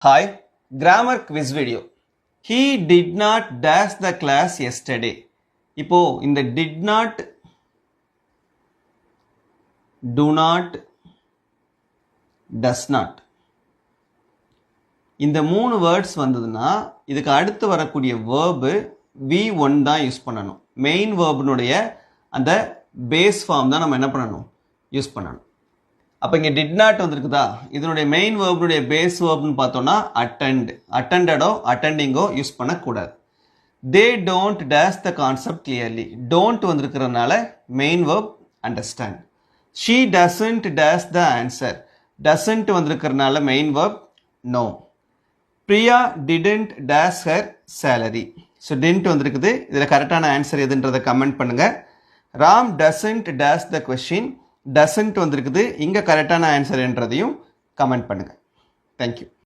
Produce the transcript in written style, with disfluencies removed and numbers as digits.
Hi, grammar quiz video. He did not dash the class yesterday. இப்போ இந்த did not, do not, does not இந்த மூணு words வந்ததுன்னா இதுக்கு அடுத்து வரக்கூடிய verb V1 தான் யூஸ் பண்ணணும். மெயின் வேர்பினுடைய அந்த பேஸ் ஃபார்ம் தான் நம்ம என்ன பண்ணணும், யூஸ் பண்ணணும். அப்போ இங்கே டிட் நாட் வந்திருக்குதா, இதனுடைய மெயின் வேர்புடைய பேஸ் வேர்ப்னு பார்த்தோம்னா அட்டெண்ட், அட்டெண்டடோ அட்டெண்டிங்கோ யூஸ் பண்ணக்கூடாது. They don't dash the concept clearly, don't வந்திருக்கிறதுனால main verb understand. She doesn't dash the answer, doesn't வந்திருக்கிறதுனால main verb no. Priya didn't dash her salary, so didn't வந்திருக்குது. இதில் கரெக்டான answer எதுன்றதை கமெண்ட் பண்ணுங்கள். Ram doesn't dash the question, doesn't வந்திருக்குது. இங்கே கரெக்டான ஆன்சர் என்றதையும் கமெண்ட் பண்ணுங்கள். தேங்க்யூ.